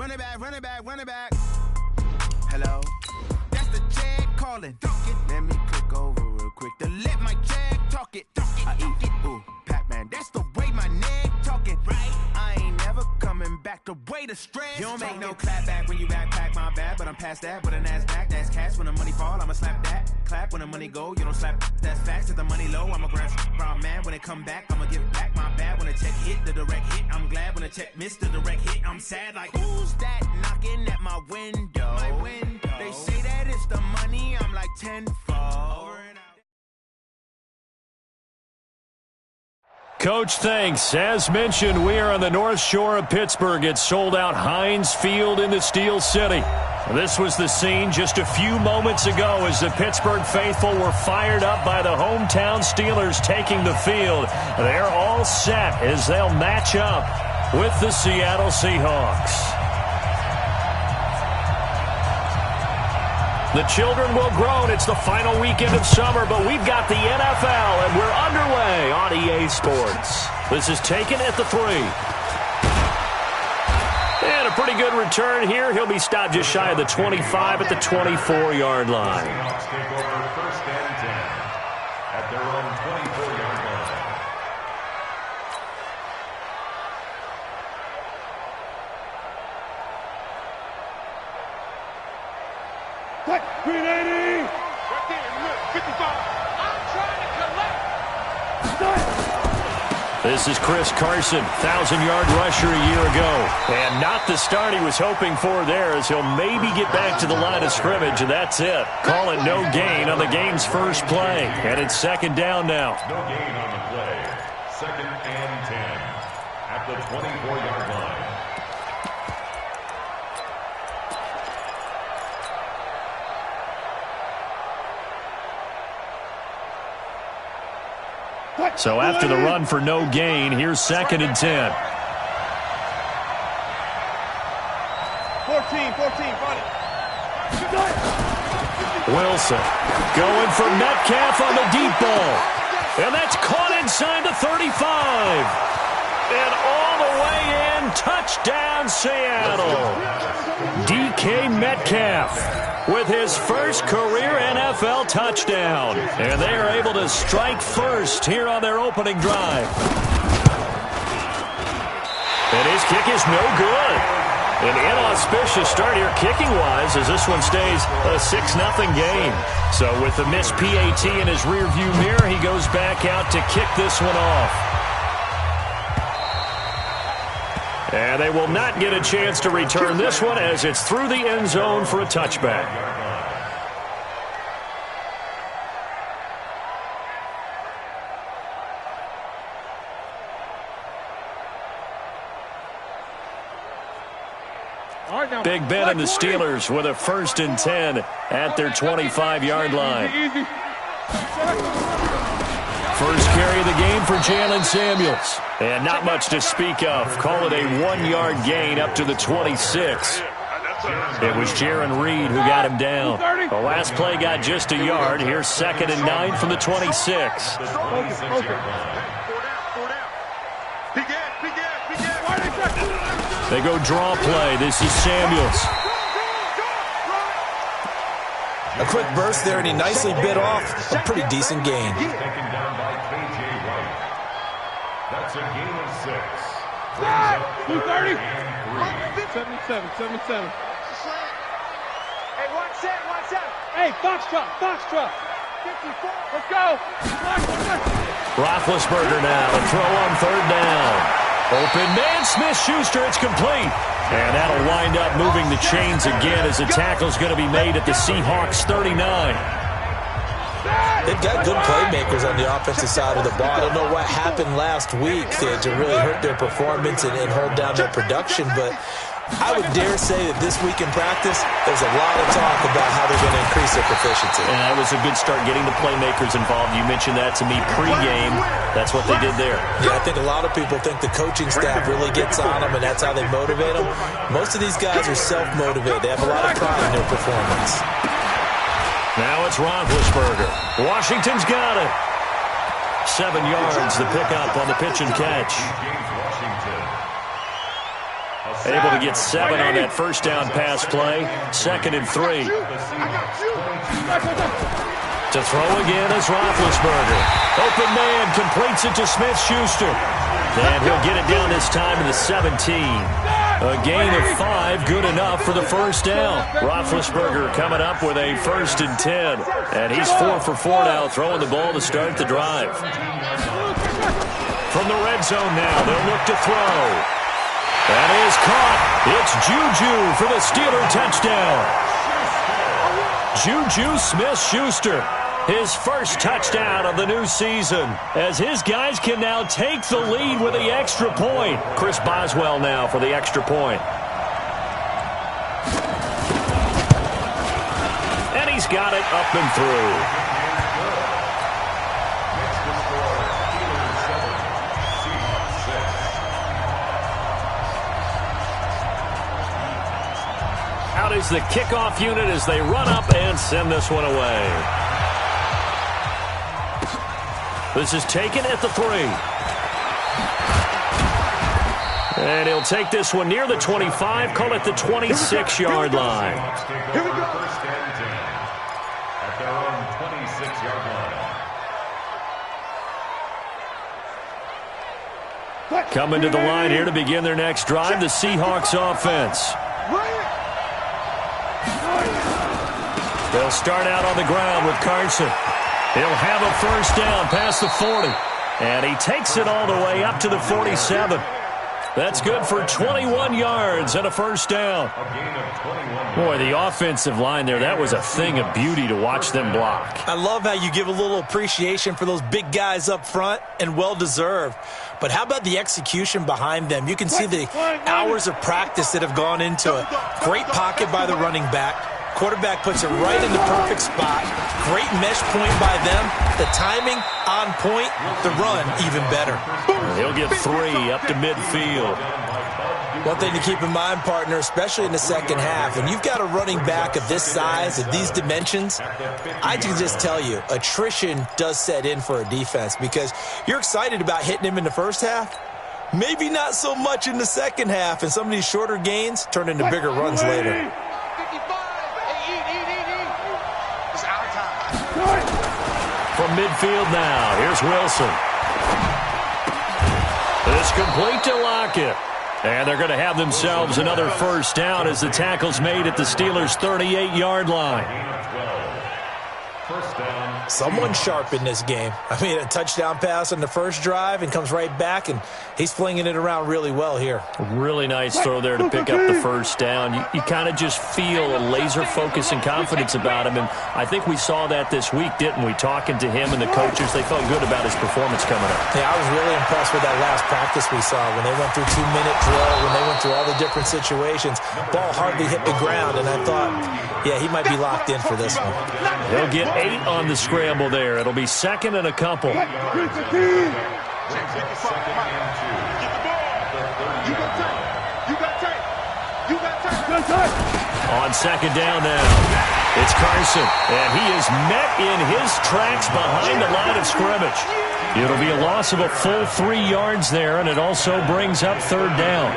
Run it back, run it back, run it back. Hello? That's the jag calling. Let me click over real quick to let my jag talk it. I eat it, ooh, Pac-Man. That's the way my neck talking. Right? I ain't never coming back the way the stress. You don't make no clap back when you backpack, my bad. But I'm past that with an ass back. That's cash when the money fall, I'ma slap that. Clap when the money go, you don't slap. That's facts. If the money low, I'ma grab brown man. When it come back, I'ma give back my bad. When the check hit, the direct hit. I'm glad when the check missed the direct hit. I'm sad like, who's that knocking at my window? My window. They say that it's the money, I'm like tenfold. Coach, thanks. As mentioned, we are on the North Shore of Pittsburgh. It's sold out Heinz Field in the Steel City. This was the scene just a few moments ago as the Pittsburgh faithful were fired up by the hometown Steelers taking the field. They're all set as they'll match up with the Seattle Seahawks. The children will groan. It's the final weekend of summer, but we've got the NFL, and we're underway on EA Sports. This is taken at the 3. And a pretty good return here. He'll be stopped just shy of the 25 at the 24-yard line. Seahawks take over first and 10 at their own 24-yard line. What? 380! Right there, 55. I'm trying to collect. This is Chris Carson, 1,000-yard rusher a year ago. And not the start he was hoping for there, as he'll maybe get back to the line of scrimmage, and that's it. Call it no gain on the game's first play. And it's second down now. No gain on the play. Second and 10 at the 24-yard line. So after the run for no gain, here's second and 10. 14, buddy. Wilson going for Metcalf on the deep ball. And that's caught inside the 35. And all the way in, touchdown Seattle. DK Metcalf with his first career NFL touchdown. And they are able to strike first here on their opening drive. And his kick is no good. An inauspicious start here kicking-wise as this one stays a 6-0 game. So with the missed PAT in his rearview mirror, he goes back out to kick this one off. And they will not get a chance to return this one as it's through the end zone for a touchback. Big Ben and the Steelers with a first and 10 at their 25-yard line. First carry of the game for Jalen Samuels. And not much to speak of. Call it a 1-yard gain up to the 26. It was Jaron Reed who got him down. The last play got just a yard. Here's second and 9 from the 26. They go draw play. This is Samuels. A quick burst there, and he nicely bit off a pretty decent gain. Taken down by K.J. Wright. That's a gain of 6. 230. 77. Hey, watch that. Hey, Foxtrot. 54. Let's go. Roethlisberger now to throw on third down. Open man, Smith-Schuster, it's complete. And that'll wind up moving the chains again as the tackle's going to be made at the Seahawks 39. They've got good playmakers on the offensive side of the ball. I don't know what happened last week to really hurt their performance and hold down their production, but I would dare say that this week in practice, there's a lot of talk about how they're going to increase their proficiency. And that was a good start getting the playmakers involved. You mentioned that to me pregame. That's what they did there. Yeah, I think a lot of people think the coaching staff really gets on them, and that's how they motivate them. Most of these guys are self-motivated. They have a lot of pride in their performance. Now it's Roethlisberger. Washington's got it. 7 yards, the pickup on the pitch and catch. James Washington. A Able to get 7 on that first down pass play. 2nd and 3. To throw again is Roethlisberger. Open man, completes it to Smith-Schuster. And he'll get it down this time to the 17. A gain of 5, good enough for the first down. Roethlisberger coming up with a 1st and 10. And he's 4 for 4 now, throwing the ball to start the drive. From the red zone now, they'll look to throw. That is caught. It's Juju for the Steeler touchdown. Juju Smith-Schuster. His first touchdown of the new season, as his guys can now take the lead with the extra point. Chris Boswell now for the extra point. And he's got it up and through. Out is the kickoff unit as they run up and send this one away. This is taken at the 3. And he'll take this one near the 25, call it the 26-yard line. Here we go. First and 10 at their own 26-yard line. Coming to the line here to begin their next drive, the Seahawks offense. They'll start out on the ground with Carson. He'll have a first down past the 40. And he takes it all the way up to the 47. That's good for 21 yards and a first down. Boy, the offensive line there, that was a thing of beauty to watch them block. I love how you give a little appreciation for those big guys up front, and well-deserved. But how about the execution behind them? You can see the hours of practice that have gone into it. Great pocket by the running back. Quarterback puts it right in the perfect spot. Great mesh point by them. The timing on point. The run even better. He'll get 3 up to midfield. One thing to keep in mind, partner, especially in the second half, when you've got a running back of this size, of these dimensions, I can just tell you, attrition does set in for a defense because you're excited about hitting him in the first half. Maybe not so much in the second half, and some of these shorter gains turn into bigger runs later. From midfield now, here's Wilson. It's complete to Lockett. And they're going to have themselves another first down as the tackle's made at the Steelers' 38-yard line. First down. Someone sharp in this game. I mean, a touchdown pass on the first drive and comes right back, and he's flinging it around really well here. Really nice throw there to pick up the first down. You kind of just feel a laser focus and confidence about him, and I think we saw that this week, didn't we? Talking to him and the coaches, they felt good about his performance coming up. Yeah, I was really impressed with that last practice we saw when they went through 2-minute drill, when they went through all the different situations. Ball hardly hit the ground, and I thought, yeah, he might be locked in for this one. He'll get 8 on the scramble there. It'll be 2nd and a couple. Second and 2. On 2nd down now, it's Carson, and he is met in his tracks behind the line of scrimmage. It'll be a loss of a full 3 yards there, and it also brings up 3rd down.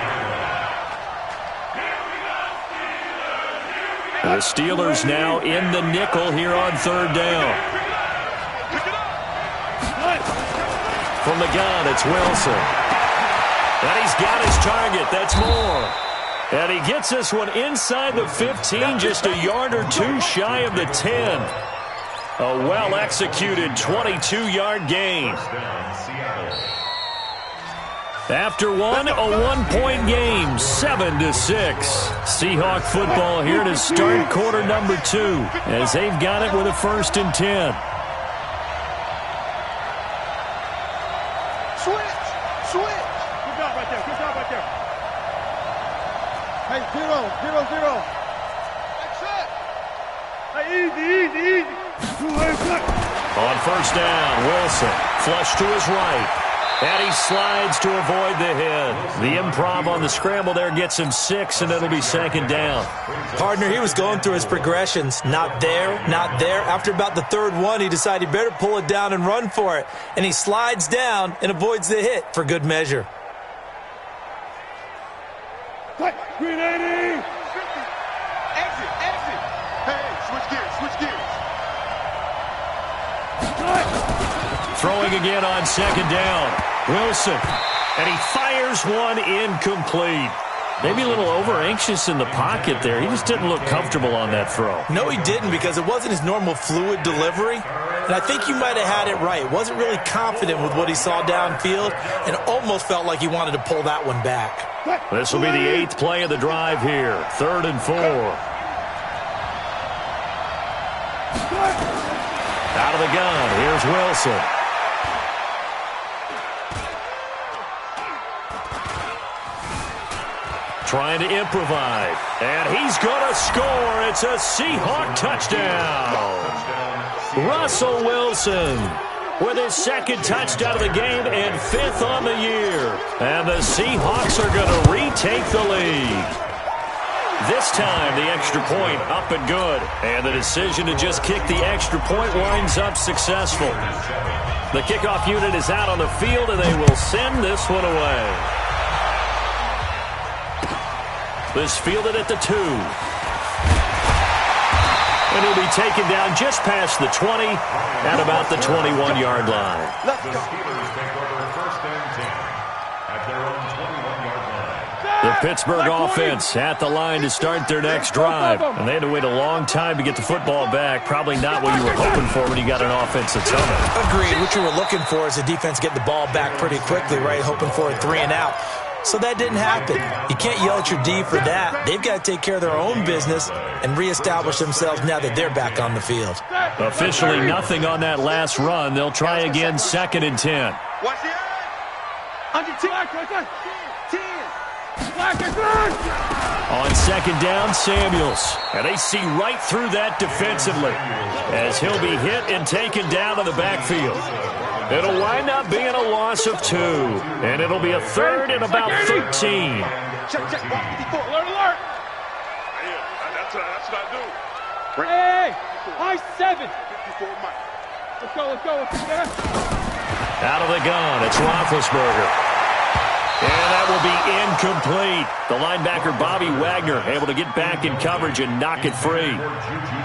The Steelers now in the nickel here on 3rd down. From the gun, it's Wilson. And he's got his target. That's Moore. And he gets this one inside the 15, just a yard or 2 shy of the 10. A well-executed 22-yard gain. After one, a 1-point game, 7-6. Seahawk football here to start quarter number 2 as they've got it with a 1st and 10. Switch. Good job right there. Hey, 0. That's it. Hey, easy. On 1st down, Wilson, flush to his right. And he slides to avoid the hit. The improv on the scramble there gets him 6, and it'll be 2nd down. Partner, he was going through his progressions. Not there. After about the 3rd one, he decided he better pull it down and run for it. And he slides down and avoids the hit for good measure. Green 80. Exit, exit. Hey, switch gears. Throwing again on second down. Wilson. And he fires one incomplete. Maybe a little over-anxious in the pocket there. He just didn't look comfortable on that throw. No, he didn't, because it wasn't his normal fluid delivery. And I think you might have had it right. Wasn't really confident with what he saw downfield and almost felt like he wanted to pull that one back. This will be the 8th play of the drive here. 3rd and 4. Out of the gun. Here's Wilson. Trying to improvise. And he's going to score. It's a Seahawk touchdown. Russell Wilson with his 2nd touchdown of the game and 5th on the year. And the Seahawks are going to retake the lead. This time, the extra point up and good. And the decision to just kick the extra point winds up successful. The kickoff unit is out on the field, and they will send this one away. This fielded at the 2. And he'll be taken down just past the 20 at about the 21-yard line. Let's go. Steelers take over 1st and 10 at their own 21-yard line. The Pittsburgh offense at the line to start their next drive. And they had to wait a long time to get the football back. Probably not what you were hoping for when you got an offense that's coming. Agreed. What you were looking for is the defense getting the ball back pretty quickly, right? Hoping for a 3 and out. So that didn't happen. You can't yell at your D for that. They've got to take care of their own business and reestablish themselves now that they're back on the field. Officially nothing on that last run. They'll try again 2nd and 10. Watch the under 10. On 2nd down, Samuels. And they see right through that defensively as he'll be hit and taken down to the backfield. It'll wind up being a loss of 2. And it'll be a 3rd and about 13. Check, 54. Alert. That's what I do. Hey, high 7. 54, Mike. Let's go. Out of the gun, it's Roethlisberger. And that will be incomplete. The linebacker, Bobby Wagner, able to get back in coverage and knock it free.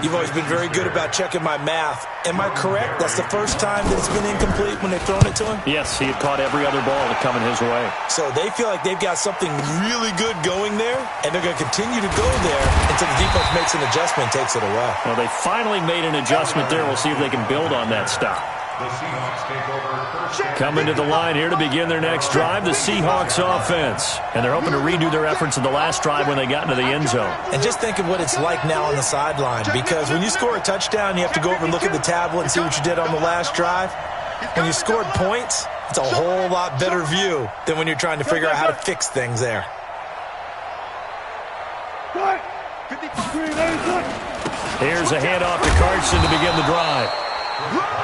You've always been very good about checking my math. Am I correct? That's the first time that it's been incomplete when they've thrown it to him? Yes, he had caught every other ball that coming his way. So they feel like they've got something really good going there, and they're going to continue to go there until the defense makes an adjustment and takes it away. Well, they finally made an adjustment there. We'll see if they can build on that stop. The Seahawks take over 1st. Coming to the line here to begin their next drive, the Seahawks offense. And they're hoping to redo their efforts in the last drive when they got into the end zone. And just think of what it's like now on the sideline, because when you score a touchdown, you have to go over and look at the tablet and see what you did on the last drive. When you scored points, it's a whole lot better view than when you're trying to figure out how to fix things there. Here's a handoff to Carson to begin the drive.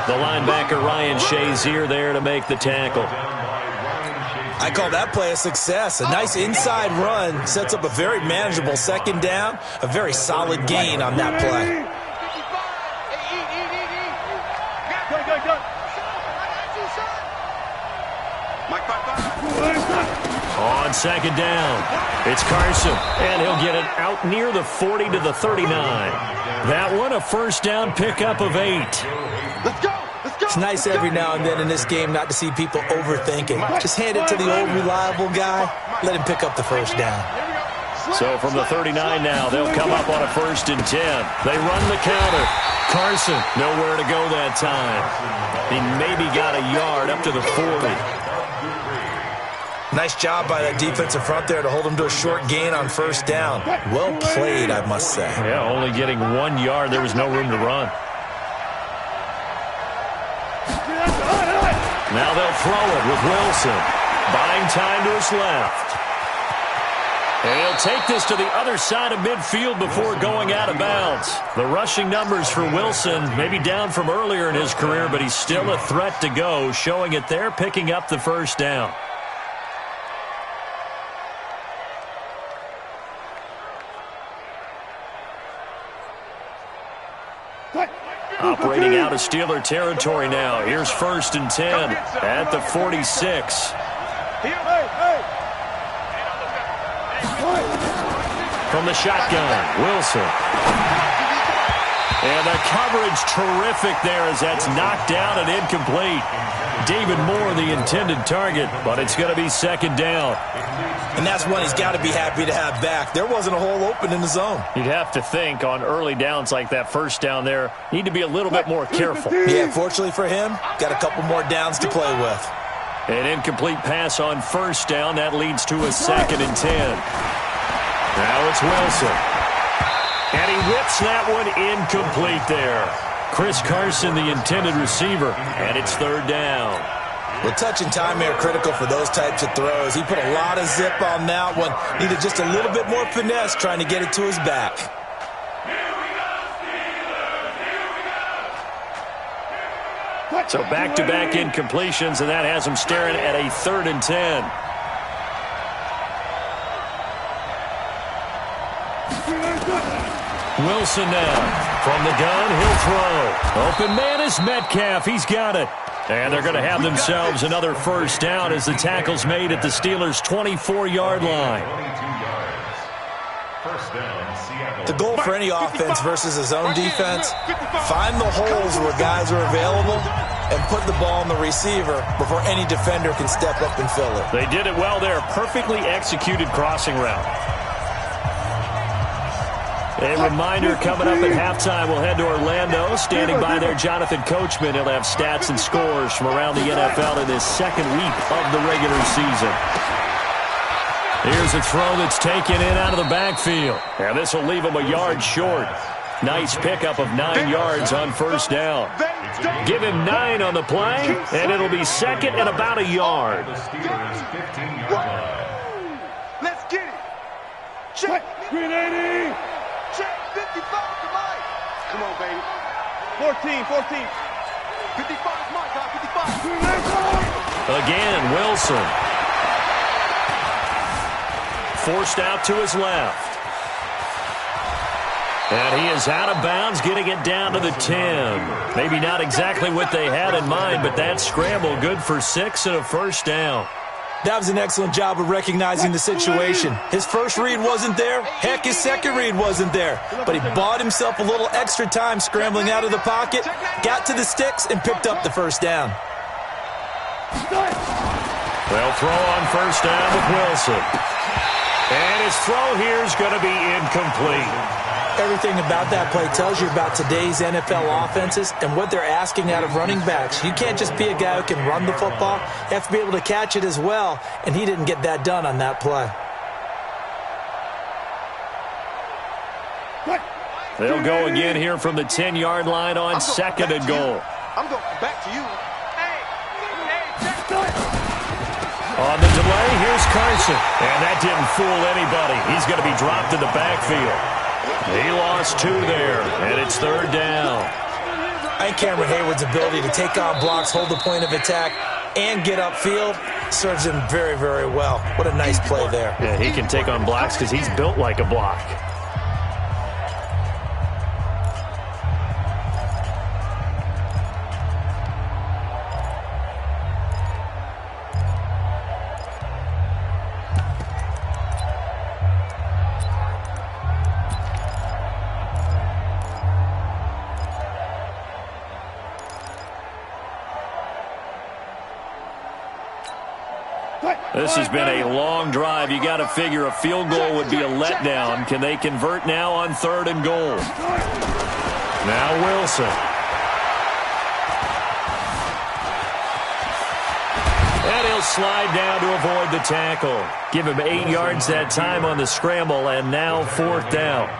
The linebacker, Ryan Shazier, there to make the tackle. I call that play a success. A nice inside run sets up a very manageable 2nd down, a very solid gain on that play. On 2nd down, it's Carson, and he'll get it out near the 40 to the 39. That one, a 1st down pickup of 8. Let's go. It's nice every now and then in this game not to see people overthink it. Just hand it to the old reliable guy. Let him pick up the 1st down. So from the 39 now, they'll come up on a 1st and 10. They run the counter. Carson, nowhere to go that time. He maybe got a yard up to the 40. Nice job by that defensive front there to hold him to a short gain on 1st down. Well played, I must say. Yeah, only getting 1 yard. There was no room to run. Now they'll throw it with Wilson. Buying time to his left. And he'll take this to the other side of midfield before going out of bounds. The rushing numbers for Wilson maybe down from earlier in his career, but he's still a threat to go, showing it there, picking up the 1st down. Operating out of Steeler territory now. Here's 1st and 10 at the 46. from the shotgun. Wilson. And the coverage terrific there as that's knocked down and incomplete. David Moore, the intended target, but it's going to be second down. And that's one he's got to be happy to have back. There wasn't a hole open in the zone. You'd have to think on early downs like that first down there, need to be a little bit more careful. Yeah, fortunately for him, got a couple more downs to play with. An incomplete pass on first down. That leads to a 2nd and 10. Now it's Wilson. And he whips that one incomplete there. Chris Carson, the intended receiver, and it's 3rd down. Well, touch and time are critical for those types of throws. He put a lot of zip on that one. Needed just a little bit more finesse trying to get it to his back. So back-to-back incompletions, and that has him staring at a 3rd and 10. Wilson now. From the gun, he'll throw. Open man is Metcalf. He's got it. And they're going to have themselves another first down as the tackle's made at the Steelers' 24-yard line. The goal for any offense versus a zone defense, find the holes where guys are available and put the ball on the receiver before any defender can step up and fill it. They did it well there. Perfectly executed crossing route. A reminder coming up at halftime, we'll head to Orlando. Standing by there, Jonathan Coachman. He'll have stats and scores from around the NFL in this second week of the regular season. Here's a throw that's taken in out of the backfield. And this will leave him a yard short. Nice pickup of 9 yards on first down. Give him 9 on the play, and it'll be second and about a yard. Let's get it. Check. 380. Check. 55 to Mike. Come on, baby. 14. 55 is Mike, guy. 55. Again, Wilson. Forced out to his left. And he is out of bounds, getting it down to the 10. Maybe not exactly what they had in mind, but that scramble good for 6 and a first down. That was an excellent job of recognizing the situation. His first read wasn't there. Heck, his second read wasn't there. But he bought himself a little extra time scrambling out of the pocket, got to the sticks, and picked up the first down. They'll throw on first down with Wilson. And his throw here is going to be incomplete. Everything about that play tells you about today's NFL offenses and what they're asking out of running backs. You can't just be a guy who can run the football. You have to be able to catch it as well, and he didn't get that done on that play. They'll go again here from the 10-yard line on 2nd and goal. I'm going back to you. On the delay, here's Carson. And that didn't fool anybody. He's going to be dropped in the backfield. He lost 2 there, and it's 3rd down. I think Cameron Hayward's ability to take on blocks, hold the point of attack, and get upfield serves him very, very well. What a nice play there. Yeah, he can take on blocks because he's built like a block. This has been a long drive. You got to figure a field goal would be a letdown. Can they convert now on 3rd and goal? Now Wilson. And he'll slide down to avoid the tackle. Give him 8 yards that time on the scramble, and now 4th down.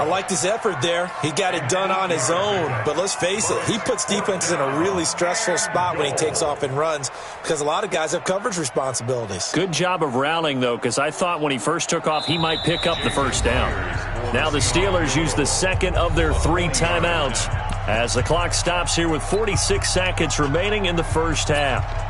I liked his effort there. He got it done on his own. But let's face it, he puts defenses in a really stressful spot when he takes off and runs because a lot of guys have coverage responsibilities. Good job of rallying, though, because I thought when he first took off, he might pick up the first down. Now the Steelers use the second of their 3 timeouts as the clock stops here with 46 seconds remaining in the first half.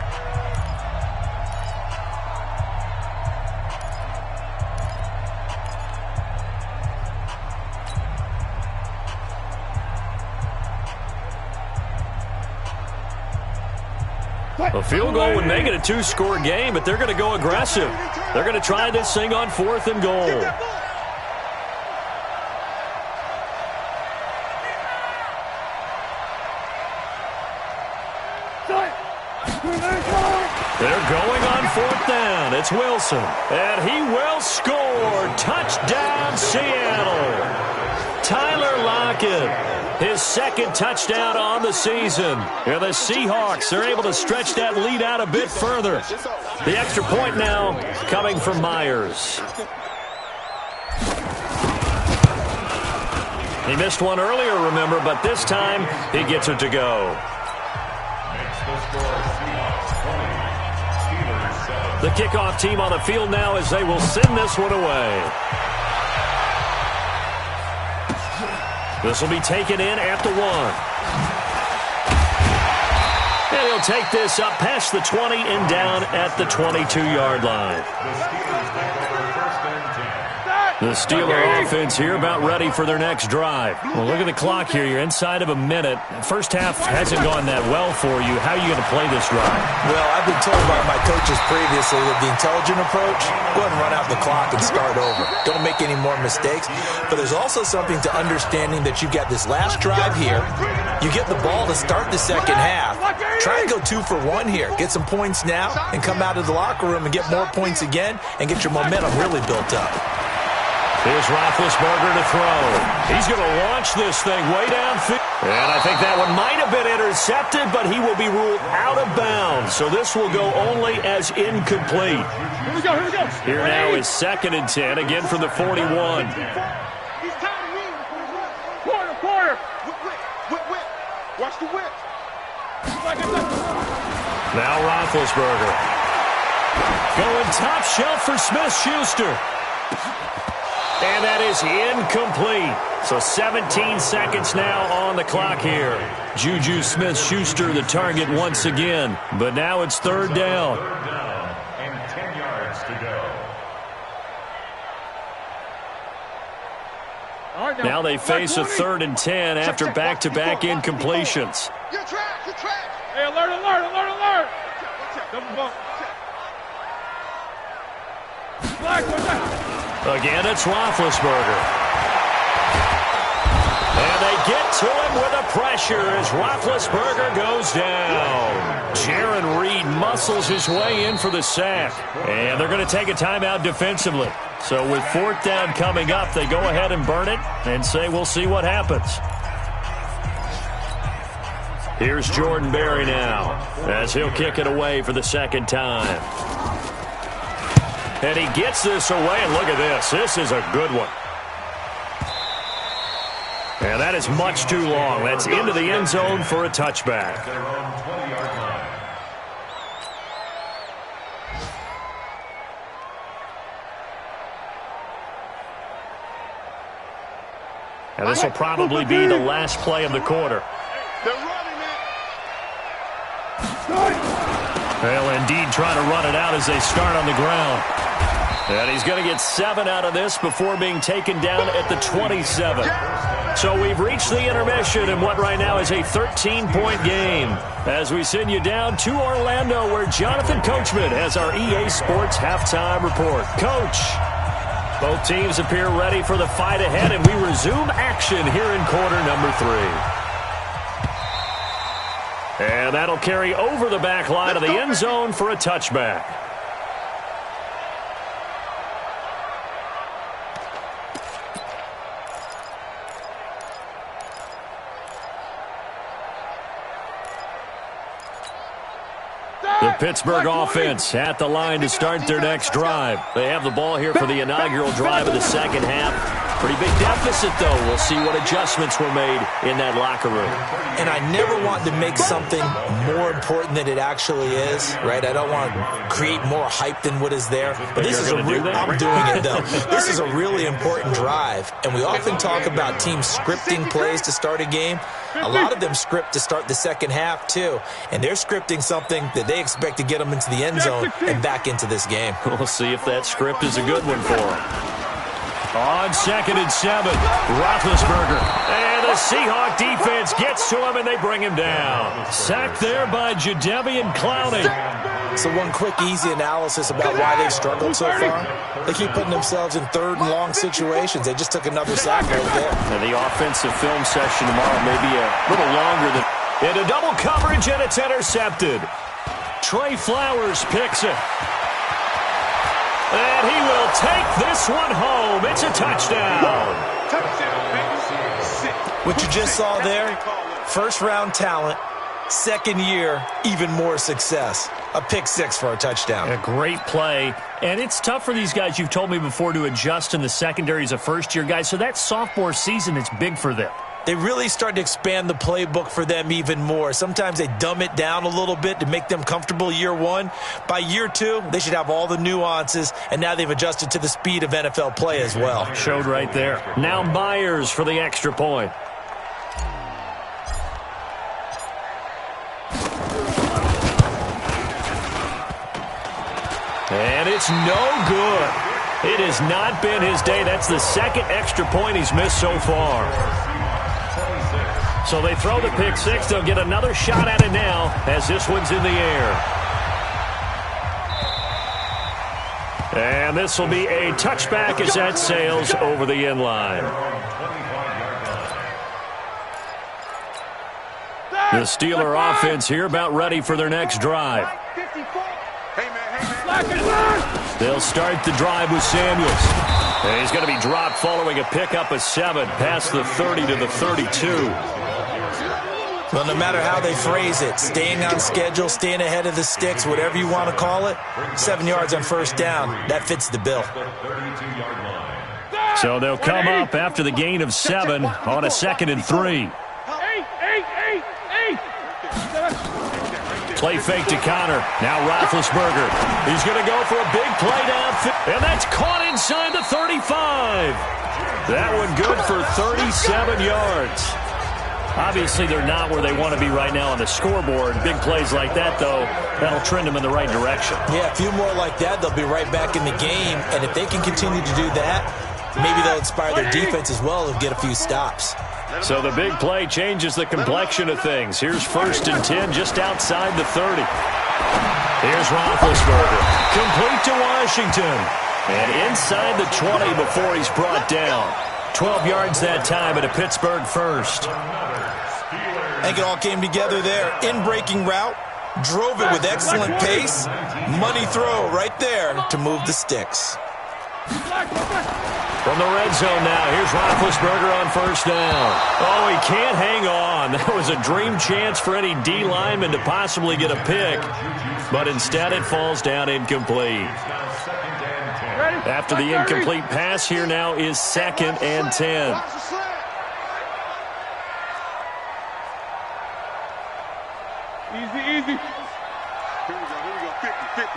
A field goal would make it a 2-score game, but they're going to go aggressive. They're going to try this thing on 4th and goal. It's Wilson, and he will score. Touchdown, Seattle. Tyler Lockett, his second touchdown on the season. And the Seahawks are able to stretch that lead out a bit further. The extra point now coming from Myers. He missed one earlier, remember, but this time he gets it to go. The kickoff team on the field now as they will send this one away. This will be taken in at the 1. And he'll take this up past the 20 and down at the 22-yard line. The Steeler offense here about ready for their next drive. Well, look at the clock here. You're inside of a minute. First half hasn't gone that well for you. How are you going to play this drive? Well, I've been told by my coaches previously that the intelligent approach, go ahead and run out the clock and start over. Don't make any more mistakes. But there's also something to understanding that you've got this last drive here. You get the ball to start the second half. Try and go 2 for 1 here. Get some points now and come out of the locker room and get more points again and get your momentum really built up. Here's Roethlisberger to throw. He's going to launch this thing way downfield. And I think that one might have been intercepted, but he will be ruled out of bounds. So this will go only as incomplete. Here we go, here we go. Here now is 2nd and 10, again from the 41. Quarter. Whip. Watch the whip. Now Roethlisberger. Going top shelf for Smith-Schuster. And that is incomplete. So 17 seconds now on the clock here. Juju Smith-Schuster the target once again. But now it's 3rd down. And 10 yards to go. Now they face a 3rd and 10 after back-to-back incompletions. Your track. Hey, alert. Double bump. Flag, what's that? Again, it's Roethlisberger. And they get to him with a pressure as Roethlisberger goes down. Jaron Reed muscles his way in for the sack. And they're going to take a timeout defensively. So with 4th down coming up, they go ahead and burn it and say we'll see what happens. Here's Jordan Berry now as he'll kick it away for the 2nd time. And he gets this away, and look at this. This is a good one. And that is much too long. That's into the end zone for a touchback. And this will probably be the last play of the quarter. They're running it. They'll indeed try to run it out as they start on the ground. And he's going to get 7 out of this before being taken down at the 27. So we've reached the intermission in what right now is a 13-point game. As we send you down to Orlando, where Jonathan Coachman has our EA Sports halftime report. Coach, both teams appear ready for the fight ahead, and we resume action here in quarter number 3. And that'll carry over the back line of the end zone for a touchback. The Pittsburgh offense at the line to start their next drive. They have the ball here for the inaugural drive of the second half. Pretty big deficit, though. We'll see what adjustments were made in that locker room. And I never want to make something more important than it actually is, right? I don't want to create more hype than what is there. But this is I'm doing it, though. This is a really important drive. And we often talk about teams scripting plays to start a game. A lot of them script to start the second half, too. And they're scripting something that they expect to get them into the end zone and back into this game. We'll see if that script is a good one for them. On 2nd and 7, Roethlisberger. And the Seahawk defense gets to him, and they bring him down. Sacked there by Jadeveon Clowney. So one quick, easy analysis about why they've struggled so far. They keep putting themselves in 3rd and long situations. They just took another sack right there. And the offensive film session tomorrow may be a little longer than... Into double coverage, and it's intercepted. Trey Flowers picks it. And he will take this one home. It's a touchdown. What you just saw there, first-round talent, second year, even more success. A pick six for a touchdown. A great play. And it's tough for these guys, you've told me before, to adjust in the secondary as a first-year guy. So that sophomore season is big for them. They really start to expand the playbook for them even more. Sometimes they dumb it down a little bit to make them comfortable year one. By year two, they should have all the nuances, and now they've adjusted to the speed of NFL play as well. Showed right there. Now Myers for the extra point. And it's no good. It has not been his day. That's the second extra point he's missed so far. So they throw the pick six. They'll get another shot at it now as this one's in the air. And this will be a touchback as that sails over the end line. The Steeler offense here about ready for their next drive. They'll start the drive with Samuels. And he's going to be dropped following a pickup of 7 past the 30 to the 32. Well, no matter how they phrase it, staying on schedule, staying ahead of the sticks, whatever you want to call it, 7 yards on first down, that fits the bill. So they'll come up after the gain of 7 on a 2nd and 3. Play fake to Connor. Now Roethlisberger. He's going to go for a big play downfield. And that's caught inside the 35. That one good for 37 yards. Obviously, they're not where they want to be right now on the scoreboard. Big plays like that, though, that'll trend them in the right direction. Yeah, a few more like that, they'll be right back in the game. And if they can continue to do that, maybe they'll inspire their defense as well and get a few stops. So the big play changes the complexion of things. Here's 1st and 10 just outside the 30. Here's Roethlisberger. Complete to Washington. And inside the 20 before he's brought down. 12 yards that time at a Pittsburgh first. I think it all came together there. In-breaking route, drove it with excellent pace. Money throw right there to move the sticks. From the red zone now, here's Roethlisberger on first down. Oh, he can't hang on. That was a dream chance for any D lineman to possibly get a pick, but instead it falls down incomplete. After the incomplete pass, here now is 2nd and 10. Easy. Here we go. 50-50.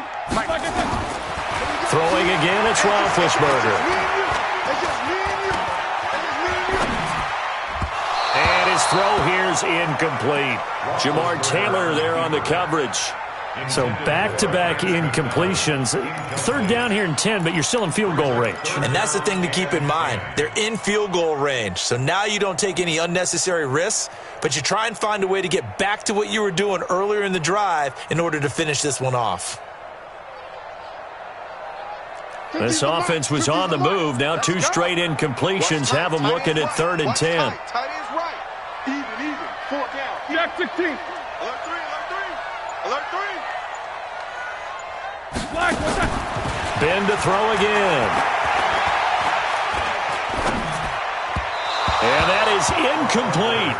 Throwing again, it's Roethlisberger. And his throw here's incomplete. Jamar Taylor there on the coverage. So back-to-back incompletions. 3rd down here and 10, but you're still in field goal range. And that's the thing to keep in mind. They're in field goal range. So now you don't take any unnecessary risks, but you try and find a way to get back to what you were doing earlier in the drive in order to finish this one off. This offense was on the move. Now 2 straight incompletions have them looking at 3rd and 10. Tight ends right. Even. 4th down. Jack 16. Alert 3. Ben to throw again. And that is incomplete.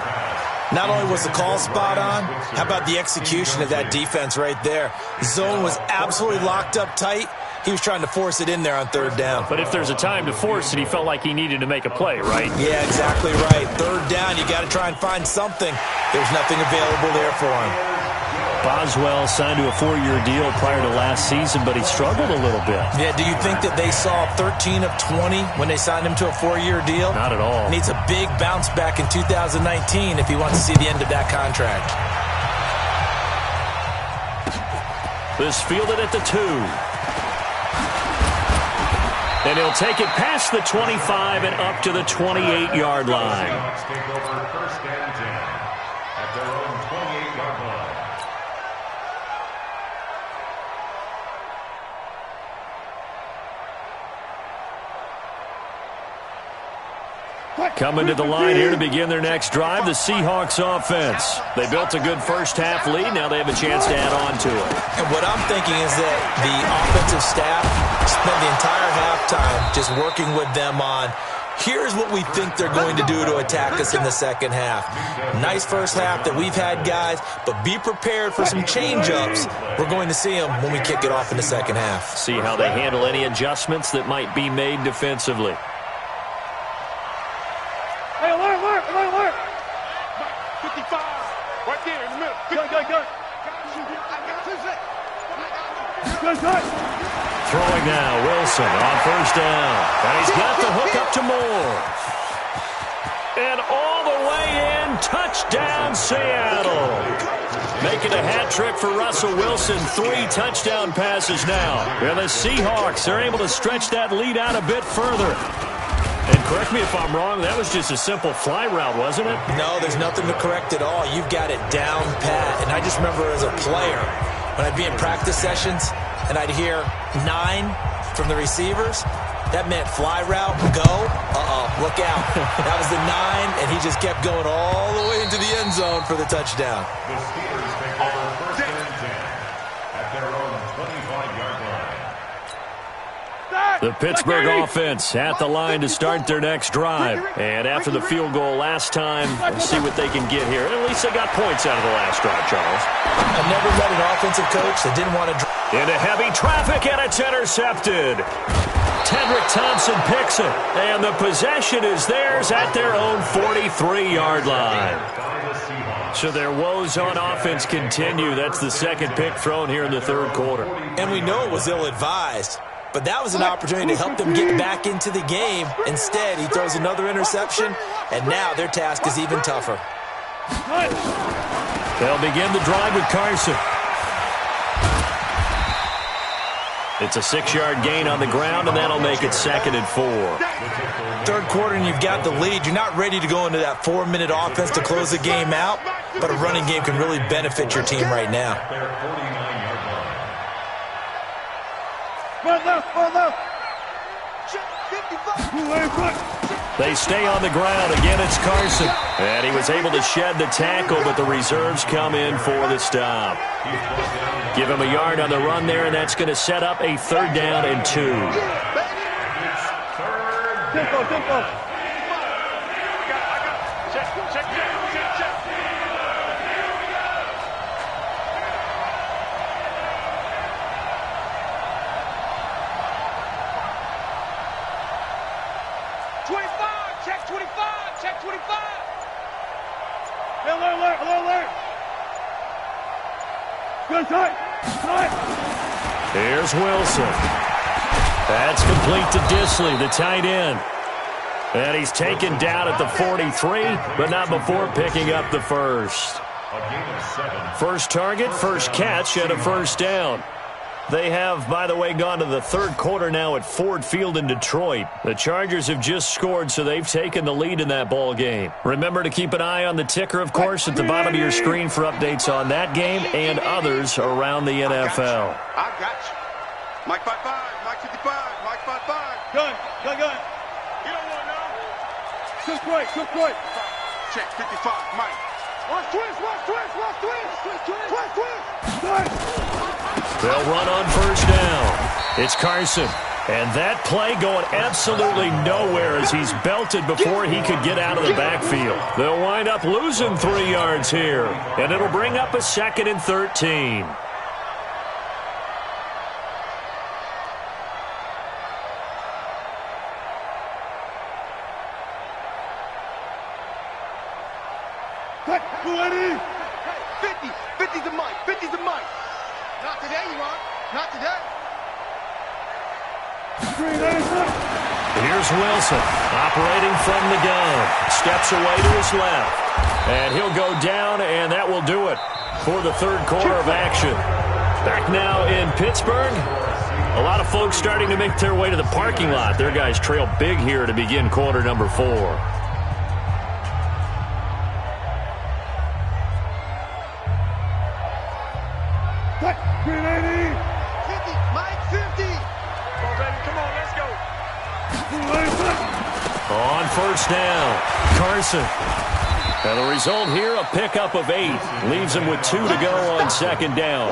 Not only was the call spot on, how about the execution of that defense right there? Zone was absolutely locked up tight. He was trying to force it in there on 3rd down. But if there's a time to force it, he felt like he needed to make a play, right? Yeah, exactly right. 3rd down, you got to try and find something. There's nothing available there for him. Boswell signed to a 4-year deal prior to last season, but he struggled a little bit. Yeah, do you think that they saw 13 of 20 when they signed him to a 4-year deal? Not at all. Needs a big bounce back in 2019 if he wants to see the end of that contract. This fielded at the 2. And he'll take it past the 25 and up to the 28-yard line. Take over 1st and 10 at their own 28-yard line. Coming to the line here to begin their next drive, the Seahawks offense. They built a good first-half lead. Now they have a chance to add on to it. And what I'm thinking is that the offensive staff spent the entire halftime just working with them on, here's what we think they're going to do to attack us in the second half. Nice first half that we've had, guys, but be prepared for some change-ups. We're going to see them when we kick it off in the second half. See how they handle any adjustments that might be made defensively. Hey, alert! 55. Right there in the middle. Gun. Good. Throwing now, Wilson on first down. And he's got the hook up to Moore. And all the way in, touchdown Seattle. Making a hat trick for Russell Wilson, 3 touchdown passes now. And the Seahawks are able to stretch that lead out a bit further. And correct me if I'm wrong, that was just a simple fly route, wasn't it? No, there's nothing to correct at all. You've got it down pat. And I just remember as a player, when I'd be in practice sessions and I'd hear 9 from the receivers, that meant fly route, go, look out. That was the 9, and he just kept going all the way into the end zone for the touchdown. The Steelers take over first and 10 at their own 25-yard line. The Pittsburgh offense at the line to start their next drive. And after the field goal last time, let's see what they can get here. At least they got points out of the last drive, Charles. I've never met an offensive coach that didn't want to... Into heavy traffic, and it's intercepted. Tedrick Thompson picks it, and the possession is theirs at their own 43-yard line. So their woes on offense continue. That's the second pick thrown here in the third quarter. And we know it was ill-advised. But that was an opportunity to help them get back into the game. Instead, he throws another interception, and now their task is even tougher. They'll begin the drive with Carson. It's a 6-yard gain on the ground, and that'll make it 2nd and 4. Third quarter, and you've got the lead. You're not ready to go into that 4-minute offense to close the game out, but a running game can really benefit your team right now. Run left. They stay on the ground. Again, it's Carson. And he was able to shed the tackle, but the reserves come in for the stop. Give him a yard on the run there, and that's going to set up a 3rd down and 2. Tempo. Check. 25, check 25. Hey, alert. Good tight. Here's Wilson. That's complete to Disley, the tight end. And he's taken down at the 43, but not before picking up the first. First target, first catch, and a first down. They have, by the way, gone to the third quarter now at Ford Field in Detroit. The Chargers have just scored, so they've taken the lead in that ball game. Remember to keep an eye on the ticker, of course, at the bottom of your screen for updates on that game and others around the NFL. I got you. Mike 55, Mike 55, Mike 55. Gun. You don't want to know. Good break. Check 55, Mike. Watch twist. They'll run on first down. It's Carson. And that play going absolutely nowhere as he's belted before he could get out of the backfield. They'll wind up losing 3 yards here. And it'll bring up a 2nd and 13. Cut. 50's the mic. Not today, you are. Not today. Here's Wilson, operating from the gun. Steps away to his left. And he'll go down, and that will do it for the third quarter of action. Back now in Pittsburgh. A lot of folks starting to make their way to the parking lot. Their guys trail big here to begin quarter number 4. Green 80. 50, Mike 50. Come on, baby. Come on, let's go. On first down, Carson. And the result here, a pickup of 8. Leaves him with 2 to go on second down.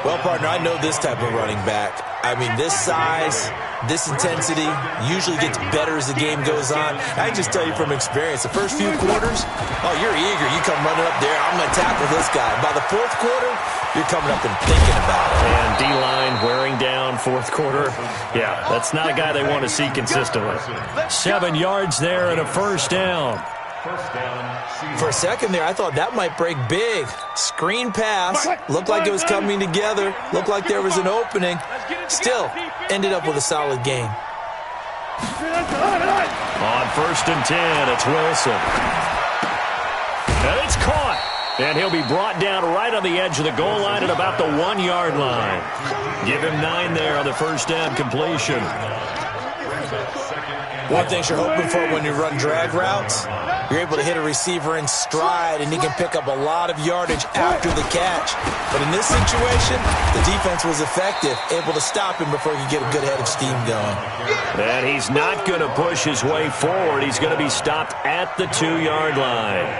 Well, partner, I know this type of running back. I mean, this size, this intensity usually gets better as the game goes on. I can just tell you from experience, the first few quarters, oh, you're eager. You come running up there, I'm going to tackle this guy. By the fourth quarter, you're coming up and thinking about it. And D-line wearing down fourth quarter. Yeah, that's not a guy they want to see consistently. 7 yards there and a first down. For a second there, I thought that might break big. Screen pass. Looked like it was coming together. Looked like there was an opening. Still, ended up with a solid gain. On first and 10, it's Wilson. And it's caught. And he'll be brought down right on the edge of the goal line at about the 1-yard line. Give him 9 there on the first down completion. One thing you're hoping for when you run drag routes, you're able to hit a receiver in stride, and he can pick up a lot of yardage after the catch. But in this situation, the defense was effective, able to stop him before he could get a good head of steam going. And he's not going to push his way forward. He's going to be stopped at the 2-yard line.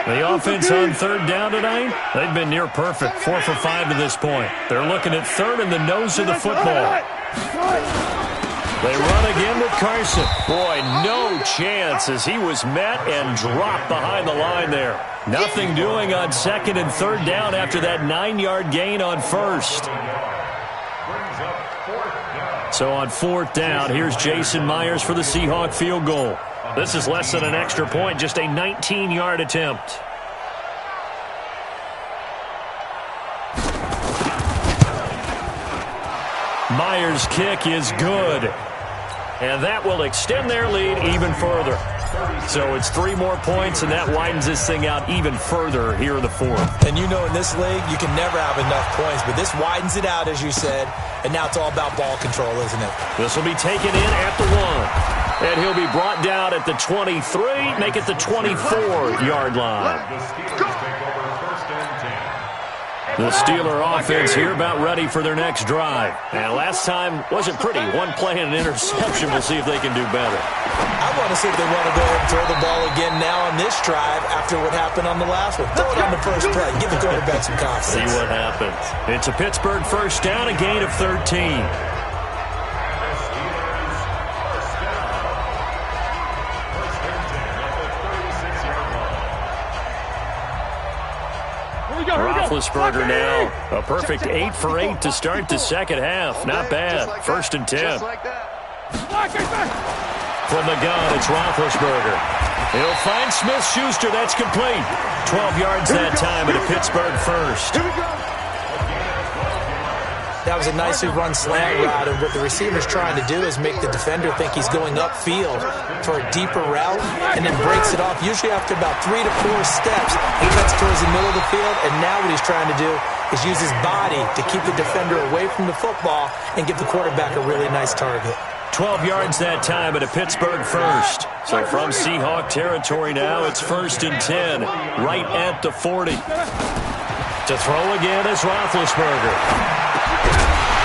The offense on third down tonight, they've been near perfect, 4 for 5 to this point. They're looking at third in the nose of the football. They run again with Carson. Boy, no chance as he was met and dropped behind the line there. Nothing doing on second and third down after that 9-yard gain on first. So on fourth down, here's Jason Myers for the Seahawk field goal. This is less than an extra point, just a 19-yard attempt. Myers' kick is good. And that will extend their lead even further. So it's 3 more points, and that widens this thing out even further here in the fourth. And you know in this league, you can never have enough points, but this widens it out, as you said, and now it's all about ball control, isn't it? This will be taken in at the 1. And he'll be brought down at the 23, make it the 24-yard line. The Steeler offense here about ready for their next drive. And last time wasn't pretty. 1 play and an interception. We'll see if they can do better. I want to see if they want to go ahead and throw the ball again now on this drive after what happened on the last one. Throw it on the first play. Give the quarterback some confidence. See what happens. It's a Pittsburgh first down, a gain of 13. Roethlisberger now. A perfect 8 for 8 to start the second half. Not bad. First and 10. From the gun, it's Roethlisberger. He'll find Smith-Schuster. That's complete. 12 yards that time at a Pittsburgh first. That was a nicely run slant route, and what the receiver's trying to do is make the defender think he's going upfield for a deeper route and then breaks it off. Usually after about 3 to 4 steps, he cuts towards the middle of the field, and now what he's trying to do is use his body to keep the defender away from the football and give the quarterback a really nice target. 12 yards that time at a Pittsburgh first. So from Seahawk territory now, it's first and 10, right at the 40. To throw again is Roethlisberger.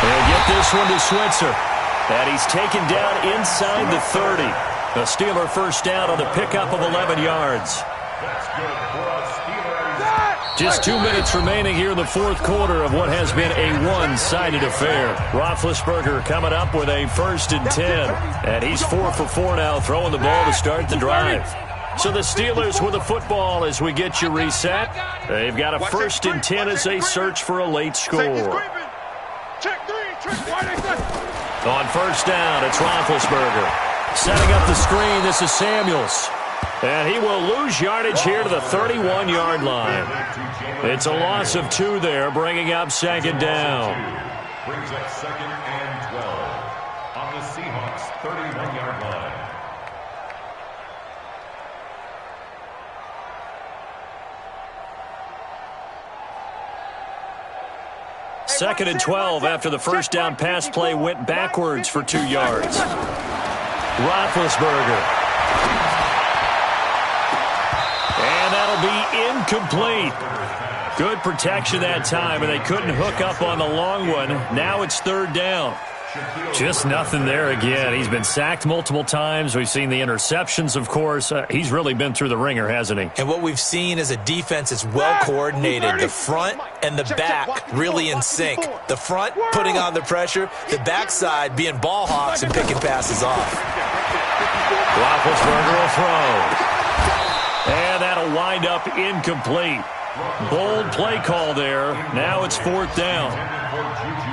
He'll get this one to Switzer. And he's taken down inside the 30. A Steeler first down on the pickup of 11 yards. Just 2 minutes remaining here in the fourth quarter of what has been a one-sided affair. Roethlisberger coming up with a first and 10. And he's 4 for 4 now, throwing the ball to start the drive. So the Steelers with the football as we get you reset. They've got a first and 10 as they search for a late score. On first down, it's Roethlisberger. Setting up the screen, this is Samuels. And he will lose yardage here to the 31-yard line. It's a loss of 2 there, bringing up second down. Brings up second and 12 on the Seahawks' 31-yard line. Second and 12 after the first down pass play went backwards for 2 yards. Roethlisberger. And that'll be incomplete. Good protection that time, and they couldn't hook up on the long one. Now it's third down. Just nothing there again. He's been sacked multiple times. We've seen the interceptions, of course. He's really been through the ringer, hasn't he? And what we've seen is a defense that's well coordinated. The front and the back really in sync. The front putting on the pressure, the backside being ball hawks and picking passes off. Roethlisberger will throw. And that'll wind up incomplete. Bold play call there. Now it's 4th down.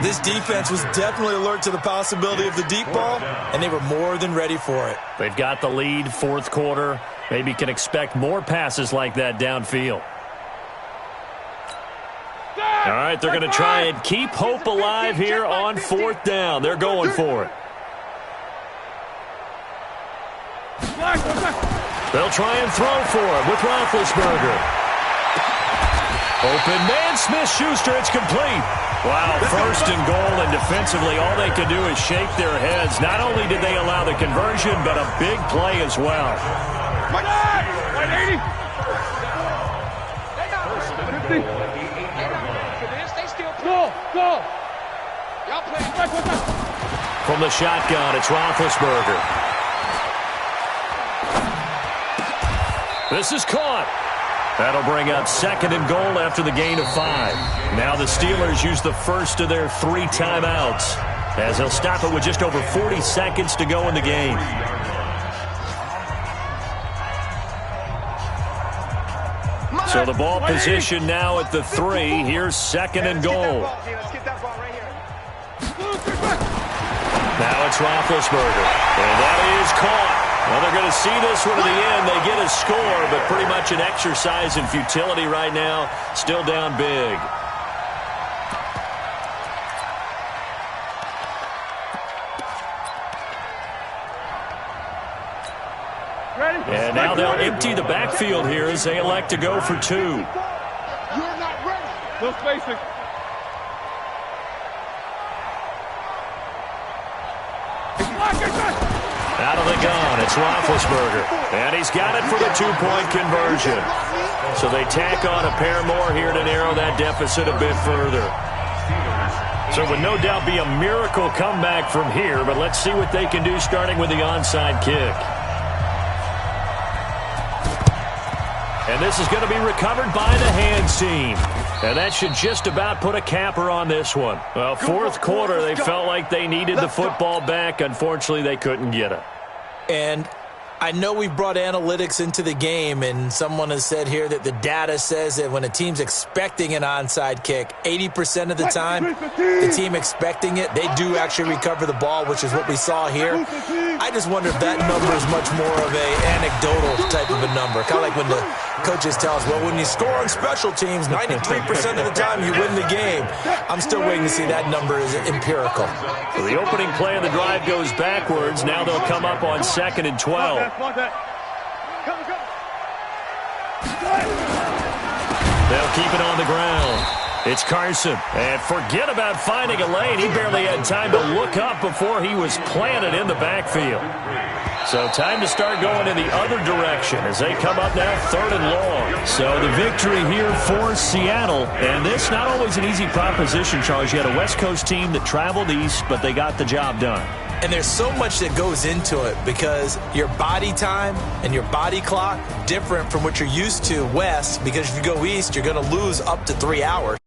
This defense was definitely alert to the possibility of the deep ball, and they were more than ready for it. They've got the lead, 4th quarter. Maybe can expect more passes like that downfield. All right, they're going to try and keep hope alive here on 4th down. They're going for it. They'll try and throw for it with Roethlisberger. Open man, Smith-Schuster, it's complete. Wow, 1st and goal, and defensively all they could do is shake their heads. Not only did they allow the conversion, but a big play as well. From the shotgun, it's Roethlisberger. This is caught. That'll bring up 2nd and goal after the gain of 5. Now the Steelers use the first of their 3 timeouts, as they'll stop it with just over 40 seconds to go in the game. So the ball position now at the 3. Here's 2nd and goal. Now it's Roethlisberger, and that is caught. Well, they're going to see this one to the end. They get a score, but pretty much an exercise in futility right now. Still down big. And now they'll empty the backfield here as they elect to go for 2. You're not ready. No spacing. Out of the gun, it's Roethlisberger. And he's got it for the 2-point conversion. So they tack on a pair more here to narrow that deficit a bit further. So it would no doubt be a miracle comeback from here, but let's see what they can do starting with the onside kick. And this is going to be recovered by the hands team. And that should just about put a capper on this one. Well, 4th quarter, they felt like they needed the football back. Unfortunately, they couldn't get it. And I know we brought analytics into the game, and someone has said here that the data says that when a team's expecting an onside kick, 80% of the time, the team expecting it, they do actually recover the ball, which is what we saw here. I just wonder if that number is much more of a anecdotal type of a number. Kind of like when the coaches tell us, well, when you score on special teams, 93% of the time you win the game. I'm still waiting to see that number is empirical. So the opening play of the drive goes backwards. Now they'll come up on 2nd and 12. They'll keep it on the ground. It's Carson. And forget about finding a lane. He barely had time to look up before he was planted in the backfield. So time to start going in the other direction as they come up now 3rd and long. So the victory here for Seattle. And this not always an easy proposition, Charles. You had a West Coast team that traveled east, but they got the job done. And there's so much that goes into it because your body time and your body clock different from what you're used to west, because if you go east, you're going to lose up to 3 hours.